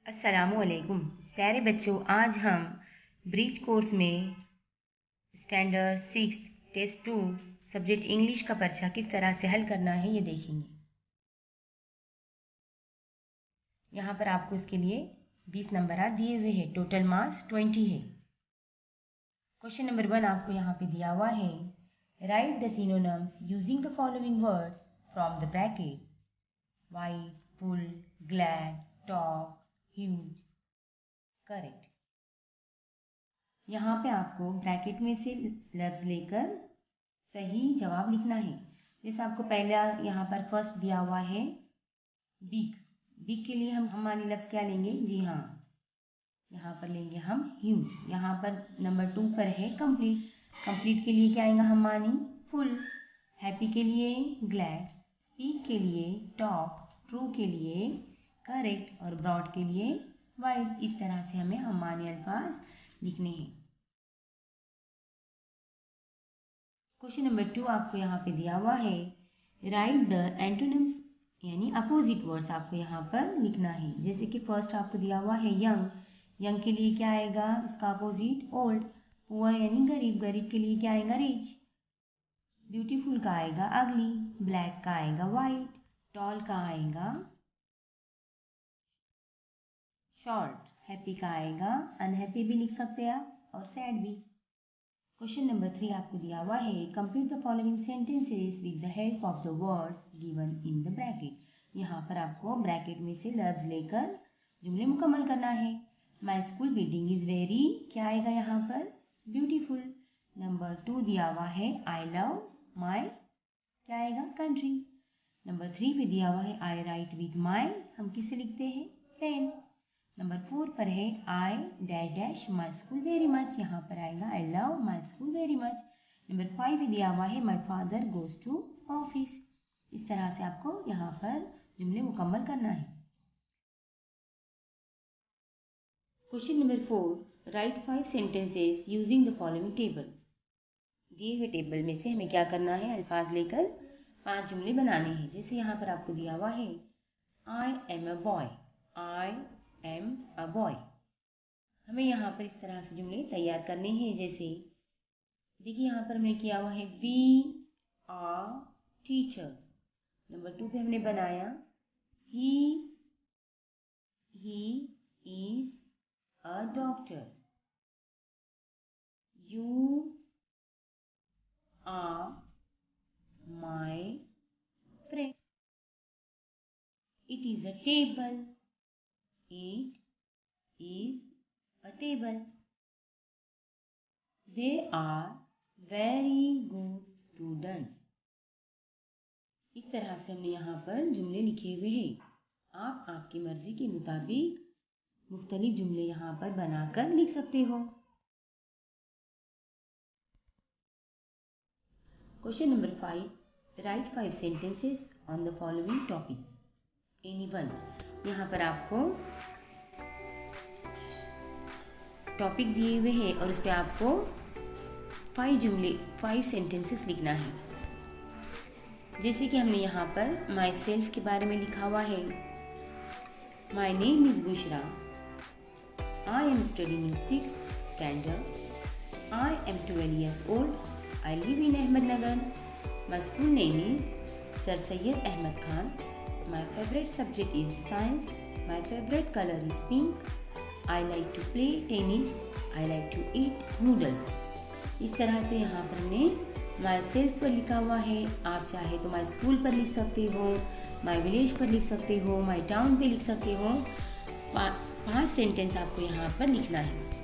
अस्सलामुअलैकुम प्यारे बच्चों, आज हम ब्रिज कोर्स में स्टैंडर्ड 6 टेस्ट 2 सब्जेक्ट इंग्लिश का पर्चा किस तरह से हल करना है ये देखेंगे। यहाँ पर आपको इसके लिए 20 नंबर दिए हुए हैं। टोटल मार्क्स 20 है। क्वेश्चन नंबर 1 आपको यहाँ पे दिया हुआ है। Right the synonyms using the following words from the bracket. White, full, glad, talk, huge. Correct. यहाँ पे आपको ब्रैकेट में से लफ्ज लेकर सही जवाब लिखना है। जैसे आपको पहला यहाँ पर फर्स्ट दिया हुआ है बिग। बिग के लिए हम हमारी लफ्ज क्या लेंगे? जी हाँ, यहाँ पर लेंगे हम ह्यूज। यहाँ पर नंबर 2 पर है कंप्लीट। कंप्लीट के लिए क्या आएगा? हम मानी फुल। हैप्पी के लिए ग्लैड। स्पीक के लिए टॉक। ट्रू के लिए करेक्ट और ब्रॉड के लिए वाइड। इस तरह से हमें हमारे अल्फाज लिखने हैं। क्वेश्चन नंबर 2 आपको यहाँ पे दिया हुआ है। राइट द एंटोनिम्स यानी अपोजिट वर्ड्स आपको यहाँ पर लिखना है। जैसे कि फर्स्ट आपको दिया हुआ है यंग। यंग के लिए क्या आएगा? इसका अपोजिट ओल्ड। पुअर यानी गरीब। गरीब के लिए क्या आएगा? रिच। ब्यूटीफुल का आएगा अगली। ब्लैक का आएगा वाइट। टॉल का आएगा शॉर्ट। हैप्पी का आएगा अनहैप्पी भी लिख सकते हैं आप, और सैड भी। क्वेश्चन नंबर 3 आपको दिया हुआ है। Complete the following sentences with the help of the words given in the bracket. यहाँ पर आपको ब्रैकेट में से लफ्ज लेकर जुमले मुकम्मल करना है। My school building is very, क्या आएगा यहाँ पर? ब्यूटीफुल। नंबर 2 दिया हुआ है आई लव माई, क्या आएगा? कंट्री। नंबर 3 पे दिया हुआ है आई राइट विथ माई, हम किससे लिखते हैं? पेन। नंबर 4 पर है I dash dash my school very much, यहाँ पर आएगा I love my school very much. Number 5 में दिया हुआ है my father goes to office. इस तरह से आपको यहाँ पर जुमले मुकम्मल करना है। Question number 4 right 5 sentences using the following table. दिए हुए टेबल में से हमें क्या करना है? अल्फाज लेकर 5 जुमले बनाने हैं। जैसे यहाँ पर आपको दिया हुआ है I am a boy. I am a boy. हमें यहाँ पर इस तरह से जुमले तैयार करने हैं। जैसे देखिए यहाँ पर हमने किया हुआ है वी आर टीचर्स। नंबर 2 पे हमने बनाया he is a doctor. You are my friend. It is a table. It is a table. They are very good students. इस तरह से हमने यहाँ पर जुमले लिखे हुए हैं। आप आपकी मर्जी के मुताबिक मुख्तलिफ जुमले यहाँ पर बनाकर लिख सकते हो। Question number 5 right 5 sentences on the following topic. Any one. यहाँ पर आपको टॉपिक दिए हुए हैं और उस पर आपको 5 सेंटेंसेस लिखना है। जैसे कि हमने यहाँ पर माई सेल्फ के बारे में लिखा हुआ है। My name is Bushra. I am studying in 6th standard. I am 12 years old. I live in Ahmednagar. My school name is sir Syed Ahmad Khan. My favourite subject is science. My favourite colour is pink. I like to play tennis. I like to eat noodles. इस तरह से यहाँ पर हमने my self पर लिखा हुआ है। आप चाहे तो माई स्कूल पर लिख सकते हो, माई विलेज पर लिख सकते हो, माई टाउन पे लिख सकते हो। 5 सेंटेंस आपको यहाँ पर लिखना है।